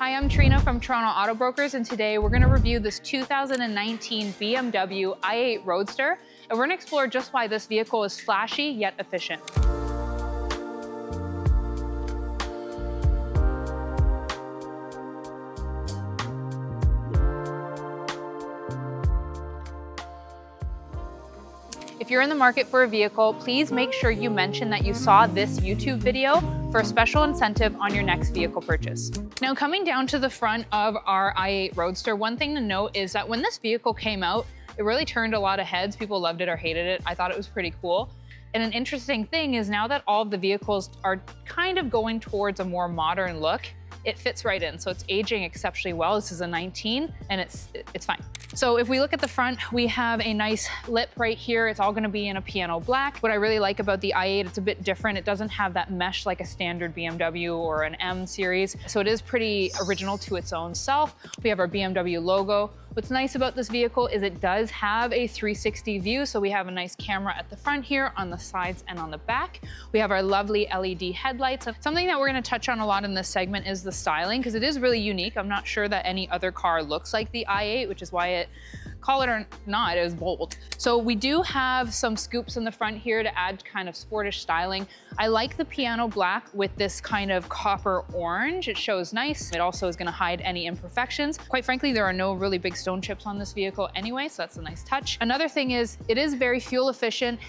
Hi, I'm Trina from Toronto Auto Brokers, and today we're going to review this 2019 BMW i8 Roadster, and we're going to explore just why this vehicle is flashy yet efficient. If you're in the market for a vehicle, please make sure you mention that you saw this YouTube video for a special incentive on your next vehicle purchase. Now, coming down to the front of our i8 Roadster, one thing to note is that when this vehicle came out, it really turned a lot of heads. People loved it or hated it. I thought it was pretty cool. And an interesting thing is now that all of the vehicles are kind of going towards a more modern look, it fits right in. So it's aging exceptionally well. This is a 19 and it's fine. So if we look at the front, we have a nice lip right here. It's all gonna be in a piano black. What I really like about the i8, it's a bit different. It doesn't have that mesh like a standard BMW or an M series. So it is pretty original to its own self. We have our BMW logo. What's nice about this vehicle is it does have a 360 view. So we have a nice camera at the front here, on the sides and on the back. We have our lovely LED headlights. Something that we're gonna touch on a lot in this segment is the styling, because it is really unique. I'm not sure that any other car looks like the i8, which is why it, call it or not, it is bold. So we do have some scoops in the front here to add kind of sportish styling. I like the piano black with this kind of copper orange. It shows nice. It also is gonna hide any imperfections. Quite frankly, there are no really big stone chips on this vehicle anyway, so that's a nice touch. Another thing is it is very fuel efficient.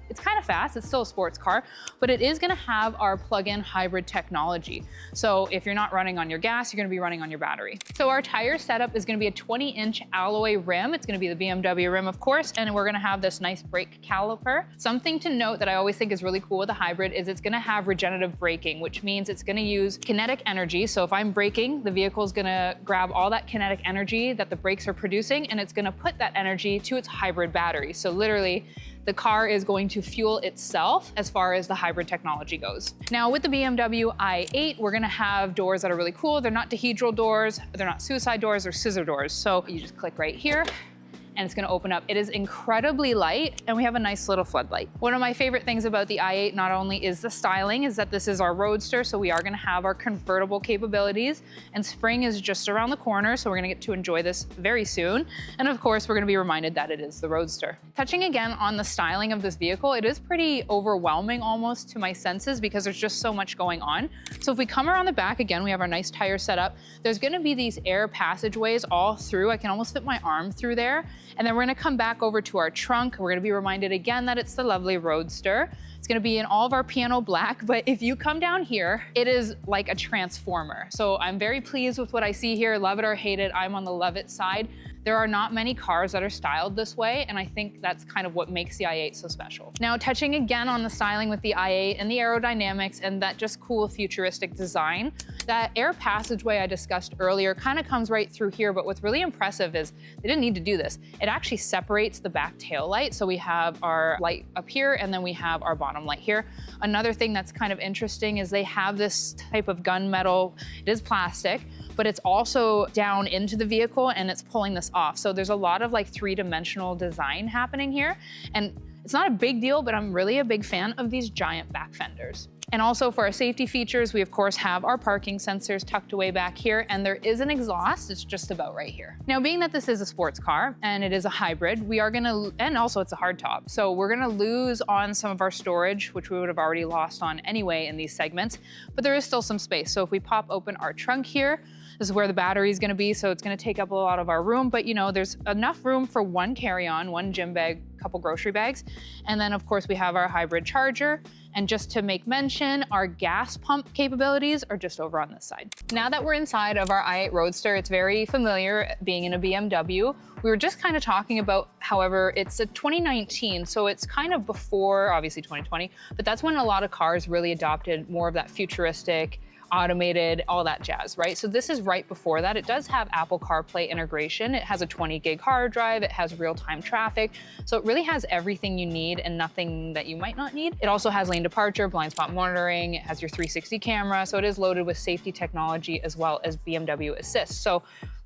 It's kind of fast, it's still a sports car, but it is gonna have our plug-in hybrid technology. So if you're not running on your gas, you're gonna be running on your battery. So our tire setup is gonna be a 20-inch alloy rim. It's gonna be the BMW rim, of course, and we're gonna have this nice brake caliper. Something to note that I always think is really cool with a hybrid is it's gonna have regenerative braking, which means it's gonna use kinetic energy. So if I'm braking, the vehicle is gonna grab all that kinetic energy that the brakes are producing, and it's gonna put that energy to its hybrid battery. So literally, the car is going to fuel itself as far as the hybrid technology goes. Now with the BMW i8, we're gonna have doors that are really cool. They're not dihedral doors, they're not suicide doors, they're scissor doors. So you just click right here, and it's gonna open up. It is incredibly light, and we have a nice little floodlight. One of my favorite things about the i8 not only is the styling, is that this is our Roadster, so we are gonna have our convertible capabilities, and spring is just around the corner, so we're gonna get to enjoy this very soon. And of course, we're gonna be reminded that it is the Roadster. Touching again on the styling of this vehicle, it is pretty overwhelming almost to my senses because there's just so much going on. So if we come around the back, again, we have our nice tire setup. There's gonna be these air passageways all through. I can almost fit my arm through there. And then we're gonna come back over to our trunk. We're gonna be reminded again that it's the lovely Roadster. It's gonna be in all of our piano black, but if you come down here, it is like a transformer. So I'm very pleased with what I see here. Love it or hate it, I'm on the love it side. There are not many cars that are styled this way, and I think that's kind of what makes the i8 so special. Now, touching again on the styling with the i8 and the aerodynamics and that just cool futuristic design, that air passageway I discussed earlier kind of comes right through here, but what's really impressive is they didn't need to do this. It actually separates the back tail light. So we have our light up here, and then we have our bottom light here. Another thing that's kind of interesting is they have this type of gunmetal. It is plastic, but it's also down into the vehicle and it's pulling this off. So there's a lot of like three-dimensional design happening here. And it's not a big deal, but I'm really a big fan of these giant back fenders. And also for our safety features, we of course have our parking sensors tucked away back here, and there is an exhaust, it's just about right here. Now, being that this is a sports car and it is a hybrid, we are gonna, and also it's a hardtop, so we're gonna lose on some of our storage, which we would have already lost on anyway in these segments, but there is still some space. So if we pop open our trunk here, this is where the battery is gonna be, so it's gonna take up a lot of our room, but you know, there's enough room for one carry-on, one gym bag, couple grocery bags, and then of course we have our hybrid charger. And just to make mention, our gas pump capabilities are just over on this side. Now that we're inside of our i8 Roadster, it's very familiar being in a BMW. We were just kind of talking about, however, it's a 2019, so it's kind of before, obviously 2020, but that's when a lot of cars really adopted more of that futuristic, automated, all that jazz, right? So this is right before that. It does have Apple CarPlay integration. It has a 20 gig hard drive. It has real-time traffic. So it really has everything you need and nothing that you might not need. It also has lane departure, blind spot monitoring. It has your 360 camera. So it is loaded with safety technology as well as BMW Assist. So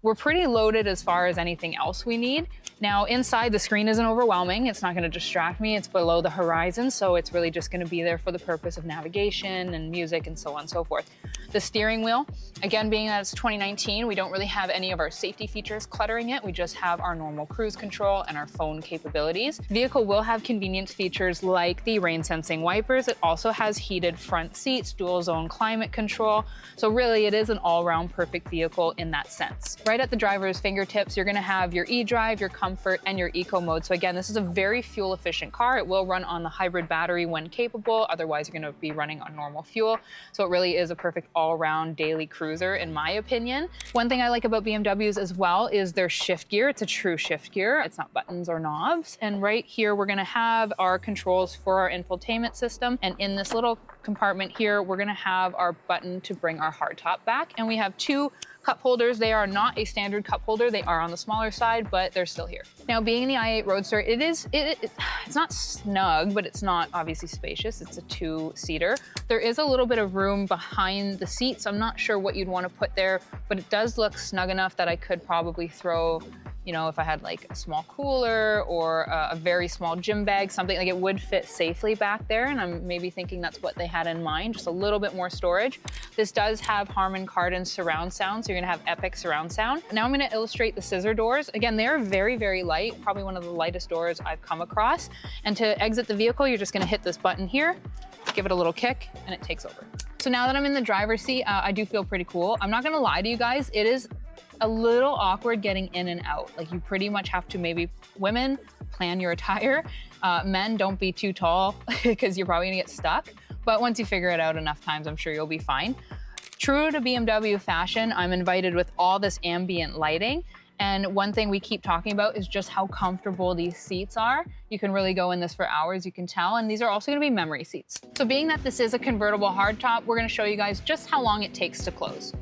we're pretty loaded as far as anything else we need. Now inside, the screen isn't overwhelming. It's not gonna distract me. It's below the horizon, so it's really just gonna be there for the purpose of navigation and music and so on and so forth. The steering wheel, again, being that it's 2019, we don't really have any of our safety features cluttering it. We just have our normal cruise control and our phone capabilities. The vehicle will have convenience features like the rain sensing wipers. It also has heated front seats, dual zone climate control. So really it is an all-around perfect vehicle in that sense. Right at the driver's fingertips, you're gonna have your eDrive, your comfort, and your eco mode. So again, this is a very fuel efficient car. It will run on the hybrid battery when capable. Otherwise, you're gonna be running on normal fuel. So it really is a perfect all-around daily cruiser, in my opinion. One thing I like about BMWs as well is their shift gear. It's a true shift gear. It's not buttons or knobs. And right here, we're gonna have our controls for our infotainment system. And in this little compartment here, we're gonna have our button to bring our hardtop back. And we have two cup holders. They are not a standard cup holder. They are on the smaller side, but they're still here. Now, being the i8 Roadster, it's not snug, but it's not obviously spacious. It's a two-seater. There is a little bit of room behind the seats. I'm not sure what you'd want to put there, but it does look snug enough that I could probably throw, you know, if I had like a small cooler or a very small gym bag, something like it would fit safely back there. And I'm maybe thinking that's what they had in mind, just a little bit more storage. This does have Harman Kardon surround sound, so you're gonna have epic surround sound. Now I'm gonna illustrate the scissor doors. Again, they're very, very light, probably one of the lightest doors I've come across. And to exit the vehicle, you're just gonna hit this button here, give it a little kick, and it takes over. So now that I'm in the driver's seat, I do feel pretty cool. I'm not gonna lie to you guys, it is a little awkward getting in and out. Like you pretty much have to, maybe women, plan your attire. Men, don't be too tall because you're probably gonna get stuck. But once you figure it out enough times, I'm sure you'll be fine. True to BMW fashion, I'm invited with all this ambient lighting. And one thing we keep talking about is just how comfortable these seats are. You can really go in this for hours, you can tell. And these are also gonna be memory seats. So being that this is a convertible hardtop, we're gonna show you guys just how long it takes to close.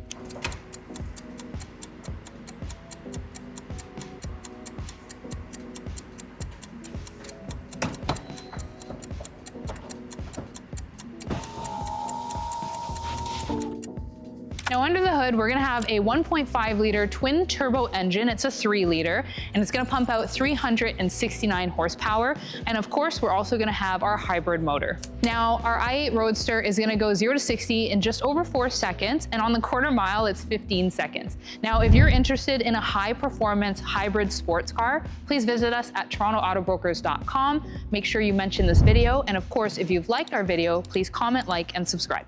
Now under the hood, we're gonna have a 1.5 liter twin turbo engine. It's a 3 liter, and it's gonna pump out 369 horsepower. And of course, we're also gonna have our hybrid motor. Now, our i8 Roadster is gonna go 0 to 60 in just over 4 seconds, and on the quarter mile, it's 15 seconds. Now, if you're interested in a high performance hybrid sports car, please visit us at torontoautobrokers.com. Make sure you mention this video. And of course, if you've liked our video, please comment, like, and subscribe.